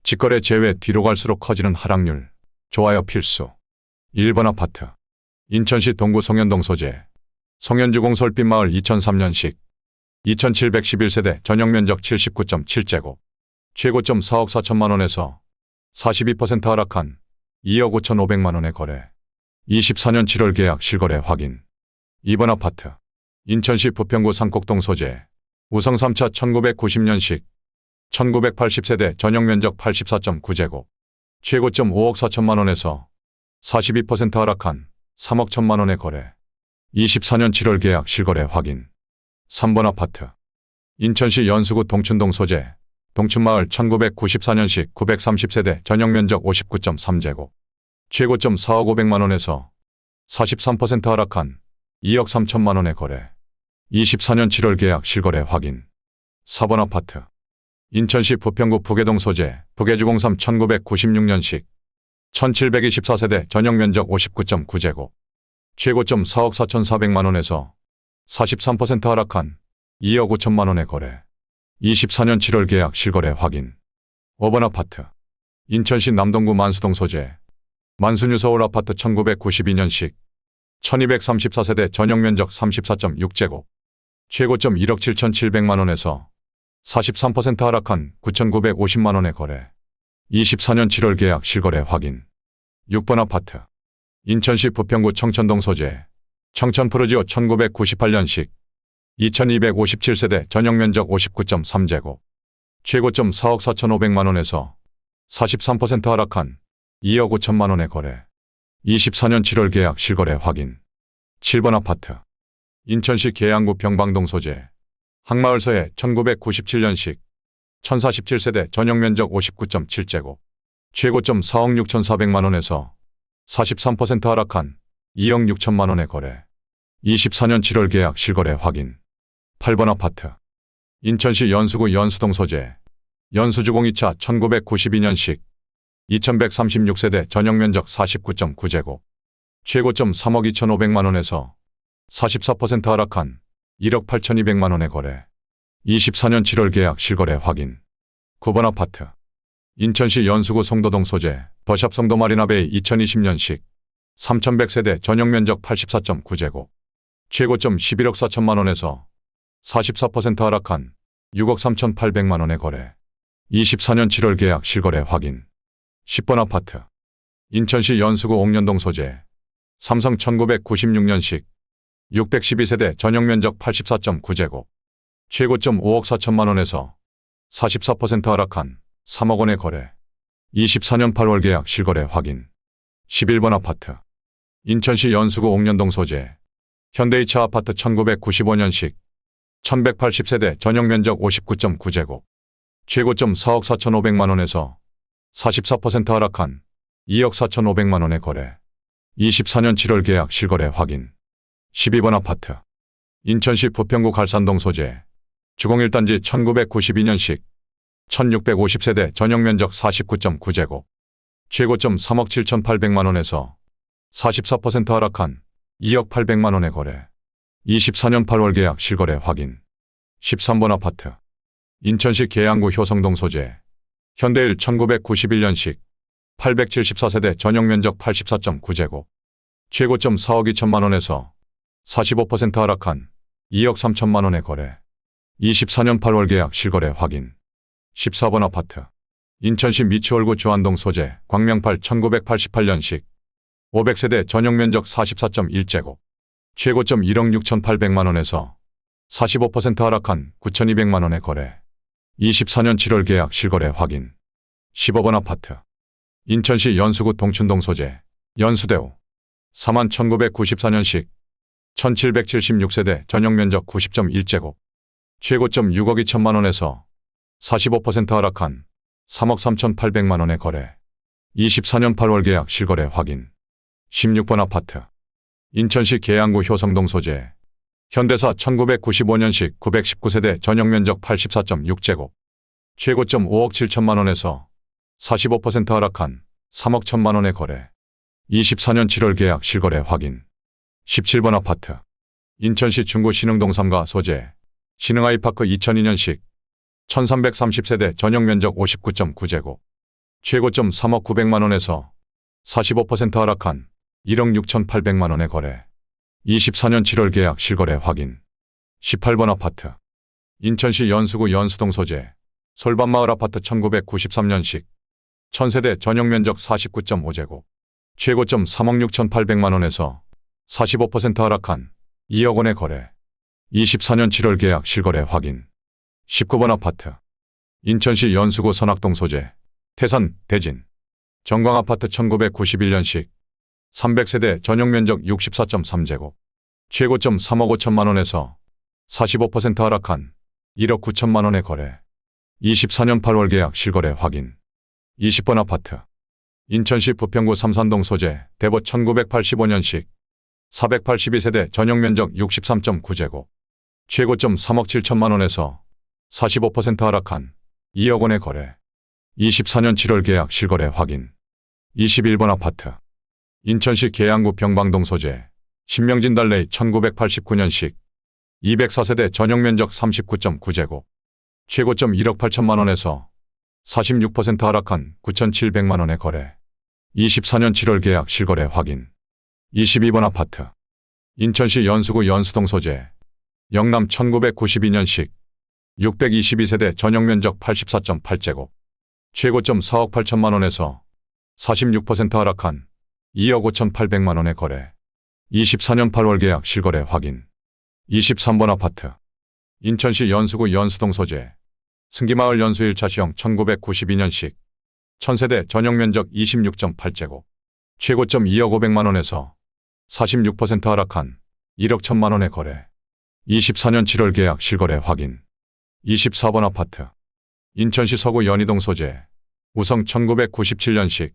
직거래 제외 뒤로 갈수록 커지는 하락률. 좋아요 필수. 1번 아파트. 인천시 동구 송현동 소재. 송현주공 솔빛마을 2003년식. 2711세대 전용면적 79.7제곱. 최고점 4억 4천만원에서 42% 하락한 2억 5,500만원에 거래. 24년 7월 계약 실거래 확인. 2번 아파트. 인천시 부평구 상곡동 소재. 우성 3차 1990년식. 1980세대 전용면적 84.9제곱. 최고점 5억 4천만원에서 42% 하락한 3억 1천만원에 거래. 24년 7월 계약 실거래 확인. 3번 아파트. 인천시 연수구 동춘동 소재. 동춘마을 1994년식 930세대 전용면적 59.3제곱. 최고점 4억 500만원에서 43% 하락한 2억 3천만원에 거래. 24년 7월 계약 실거래 확인. 4번 아파트. 인천시 부평구 부계동 소재. 부계주공삼 1996년식 1724세대 전용면적 59.9제곱. 최고점 4억 4,400만원에서 43% 하락한 2억 5천만원에 거래. 24년 7월 계약 실거래 확인. 5번 아파트. 인천시 남동구 만수동 소재. 만수뉴 서울아파트 1992년식 1234세대 전용면적 34.6제곱. 최고점 1억 7,700만원에서 43% 하락한 9,950만원에 거래. 24년 7월 계약 실거래 확인. 6번 아파트. 인천시 부평구 청천동 소재. 청천프루지오 1998년식 2257세대 전용면적 59.3제곱. 최고점 4억 4,500만원에서 43% 하락한 2억 5천만원에 거래. 24년 7월 계약 실거래 확인. 7번 아파트. 인천시 계양구 병방동 소재. 항마을서해 1997년식 1047세대 전용면적 59.7제곱. 최고점 4억 6,400만원에서 43% 하락한 2억 6천만원에 거래. 24년 7월 계약 실거래 확인. 8번 아파트. 인천시 연수구 연수동 소재. 연수주공 2차 1992년식 2136세대 전용면적 49.9제곱. 최고점 3억 2,500만원에서 44% 하락한 1억 8,200만원에 거래. 24년 7월 계약 실거래 확인. 9번 아파트. 인천시 연수구 송도동 소재. 더샵 송도마리나베이 2020년식 3100세대 전용면적 84.9제곱. 최고점 11억 4천만원에서 44% 하락한 6억 3,800만원에 거래. 24년 7월 계약 실거래 확인. 10번 아파트. 인천시 연수구 옥년동 소재. 삼성 1996년식 612세대 전용면적 84.9제곱. 최고점 5억 4천만원에서 44% 하락한 3억 원에 거래. 24년 8월 계약 실거래 확인. 11번 아파트. 인천시 연수구 옥년동 소재. 현대이차 아파트 1995년식 1180세대 전용면적 59.9제곱. 최고점 4억 4,500만원에서 44% 하락한 2억 4,500만원에 거래. 24년 7월 계약 실거래 확인. 12번 아파트. 인천시 부평구 갈산동 소재. 주공 1단지 1992년식 1650세대 전용면적 49.9제곱. 최고점 3억 7,800만원에서 44% 하락한 2억 800만원에 거래. 24년 8월 계약 실거래 확인. 13번 아파트. 인천시 계양구 효성동 소재. 현대일 1991년식 874세대 전용면적 84.9제곱. 최고점 4억 2천만원에서 45% 하락한 2억 3천만원에 거래. 24년 8월 계약 실거래 확인. 14번 아파트. 인천시 미추홀구 주안동 소재. 광명팔 1988년식 500세대 전용면적 44.1제곱. 최고점 1억 6,800만원에서 45% 하락한 9,200만원에 거래. 24년 7월 계약 실거래 확인. 15번 아파트. 인천시 연수구 동춘동 소재. 연수대우 4만 1994년식 1776세대 전용면적 90.1제곱. 최고점 6억 2천만원에서 45% 하락한 3억 3,800만원에 거래. 24년 8월 계약 실거래 확인. 16번 아파트. 인천시 계양구 효성동 소재. 현대사 1995년식 919세대 전용면적 84.6제곱. 최고점 5억 7천만원에서 45% 하락한 3억 1천만원에 거래. 24년 7월 계약 실거래 확인. 17번 아파트. 인천시 중구 신흥동 3가 소재. 신흥아이파크 2002년식 1330세대 전용면적 59.9제곱. 최고점 3억 900만 원에서 45% 하락한 1억 6,800만 원에 거래. 24년 7월 계약 실거래 확인. 18번 아파트. 인천시 연수구 연수동 소재. 솔밭마을 아파트 1993년식. 1000세대 전용 면적 49.5제곱. 최고점 3억 6,800만 원에서 45% 하락한 2억 원에 거래. 24년 7월 계약 실거래 확인. 19번 아파트. 인천시 연수구 선악동 소재. 태산, 대진. 정광아파트 1991년식. 300세대 전용 면적 64.3제곱. 최고점 3억 5천만 원에서 45% 하락한 1억 9천만 원에 거래. 24년 8월 계약 실거래 확인. 20번 아파트. 인천시 부평구 삼산동 소재. 대보 1985년식. 482세대 전용 면적 63.9제곱. 최고점 3억 7천만 원에서 45% 하락한 2억 원에 거래. 24년 7월 계약 실거래 확인. 21번 아파트. 인천시 계양구 병방동 소재. 신명진 달레이 1989년식. 204세대 전용 면적 39.9제곱. 최고점 1억 8천만 원에서 46% 하락한 9,700만 원에 거래. 24년 7월 계약 실거래 확인. 22번 아파트. 인천시 연수구 연수동 소재. 영남 1992년식. 622세대 전용 면적 84.8제곱. 최고점 4억 8천만 원에서 46% 하락한 2억 5,800만 원에 거래. 24년 8월 계약 실거래 확인. 23번 아파트. 인천시 연수구 연수동 소재. 승기마을 연수 1차 시형 1992년식. 1000세대 전용 면적 26.8제곱. 최고점 2억 500만 원에서 46% 하락한 1억 1천만 원에 거래. 24년 7월 계약 실거래 확인. 24번 아파트. 인천시 서구 연희동 소재. 우성 1997년식.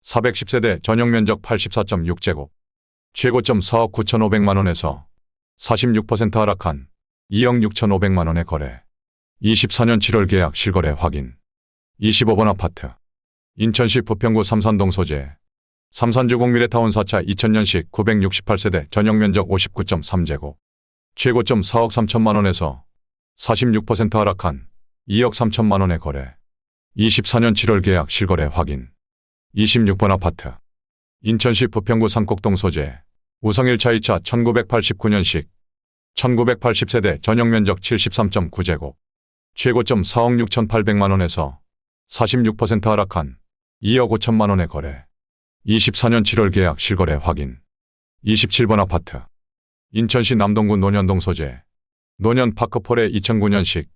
410세대 전용 면적 84.6제곱. 최고점 4억 9,500만 원에서 46% 하락한 2억 6,500만 원에 거래. 24년 7월 계약 실거래 확인. 25번 아파트. 인천시 부평구 삼산동 소재. 삼산주공 미래타운 4차 2000년식 968세대 전용 면적 59.3제곱. 최고점 4억 3천만 원에서 46% 하락한 2억 3천만 원에 거래. 24년 7월 계약 실거래 확인. 26번 아파트. 인천시 부평구 삼곡동 소재. 우성 1차 2차 1989년식. 1980세대 전용 면적 73.9제곱. 최고점 4억 6,800만 원에서 46% 하락한 2억 5천만 원에 거래. 24년 7월 계약 실거래 확인. 27번 아파트. 인천시 남동구 논현동 소재. 논현 파크폴의 2009년식.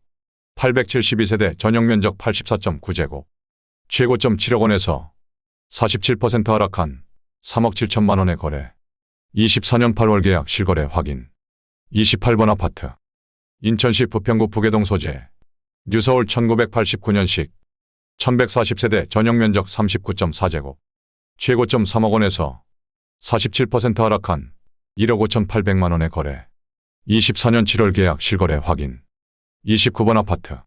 872세대 전용 면적 84.9제곱. 최고점 7억 원에서 47% 하락한 3억 7천만 원에 거래. 24년 8월 계약 실거래 확인. 28번 아파트. 인천시 부평구 부계동 소재. 뉴서울 1989년식. 1140세대 전용 면적 39.4제곱. 최고점 3억 원에서 47% 하락한 1억 5,800만 원에 거래. 24년 7월 계약 실거래 확인. 29번 아파트.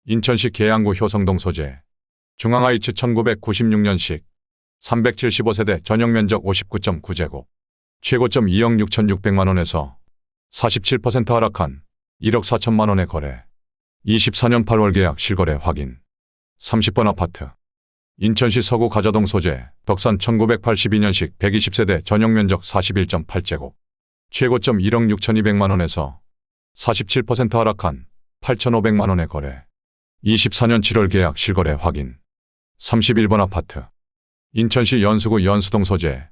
인천시 계양구 효성동 소재. 중앙하이츠 1996년식. 375세대 전용 면적 59.9제곱. 최고점 2억 6,600만 원에서 47% 하락한 1억 4천만 원에 거래. 24년 8월 계약 실거래 확인. 30번 아파트. 인천시 서구 가자동 소재. 덕산 1982년식 120세대 전용 면적 41.8제곱. 최고점 1억 6,200만 원에서 47% 하락한 8,500만 원에 거래. 24년 7월 계약 실거래 확인. 31번 아파트. 인천시 연수구 연수동 소재.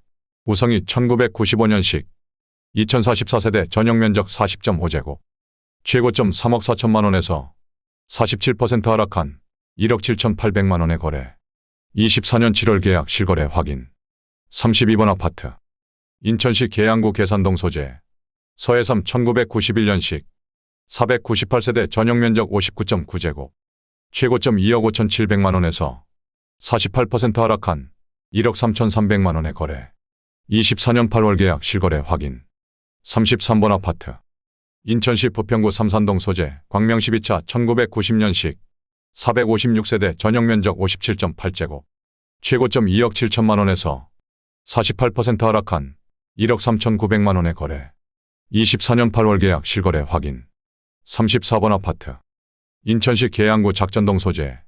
우성이 1995년식. 2044세대 전용 면적 40.5제곱. 최고점 3억 4천만 원에서 47% 하락한 1억 7,800만 원에 거래. 24년 7월 계약 실거래 확인. 32번 아파트. 인천시 계양구 계산동 소재. 서해삼 1991년식. 498세대 전용 면적 59.9제곱. 최고점 2억 5,700만 원에서 48% 하락한 1억 3,300만 원에 거래. 24년 8월 계약 실거래 확인. 33번 아파트. 인천시 부평구 삼산동 소재. 광명 12차 1990년식. 456세대 전용 면적 57.8제곱. 최고점 2억 7천만 원에서 48% 하락한 1억 3,900만 원에 거래. 24년 8월 계약 실거래 확인. 34번 아파트. 인천시 계양구 작전동 소재.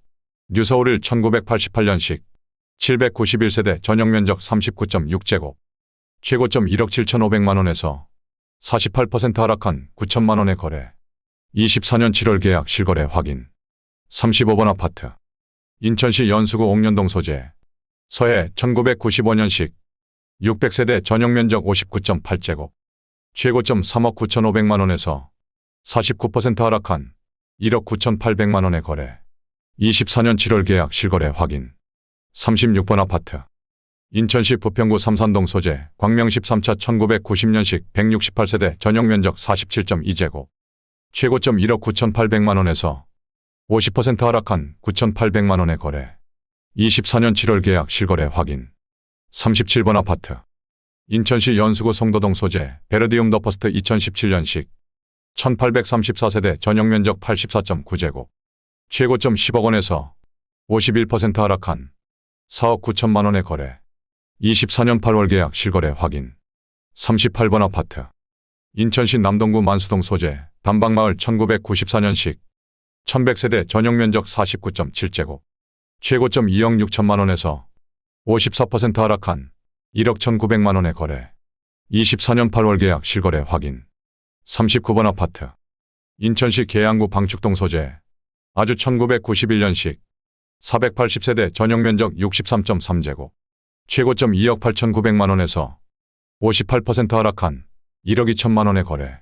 뉴서울 1 1988년식 791세대 전용면적 39.6제곱. 최고점 1억 7,500만 원에서 48% 하락한 9천만 원에 거래. 24년 7월 계약 실거래 확인. 35번 아파트. 인천시 연수구 옥년동 소재. 서해 1995년식 600세대 전용면적 59.8제곱. 최고점 3억 9,500만 원에서 49% 하락한 1억 9,800만 원에 거래. 24년 7월 계약 실거래 확인. 36번 아파트. 인천시 부평구 삼산동 소재 광명 13차 1990년식 168세대 전용면적 47.2제곱. 최고점 1억 9,800만 원에서 50% 하락한 9,800만 원에 거래. 24년 7월 계약 실거래 확인. 37번 아파트. 인천시 연수구 송도동 소재 베르디움 더 퍼스트 2017년식 1834세대 전용면적 84.9제곱. 최고점 10억 원에서 51% 하락한 4억 9천만 원에 거래. 24년 8월 계약 실거래 확인. 38번 아파트. 인천시 남동구 만수동 소재 담방마을 1994년식 1100세대 전용면적 49.7제곱. 최고점 2억 6천만 원에서 54% 하락한 1억 1,900만 원에 거래. 24년 8월 계약 실거래 확인. 39번 아파트. 인천시 계양구 방축동 소재 아주 1991년식 480세대 전용면적 63.3제곱. 최고점 2억 8,900만 원에서 58% 하락한 1억 2천만 원에 거래.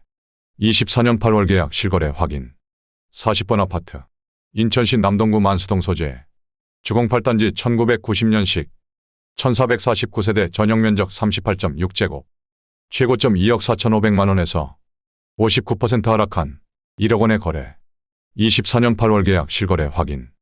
24년 8월 계약 실거래 확인. 40번 아파트. 인천시 남동구 만수동 소재 주공 8단지 1990년식 1449세대 전용면적 38.6제곱. 최고점 2억 4,500만 원에서 59% 하락한 1억 원에 거래. 24년 8월 계약 실거래 확인.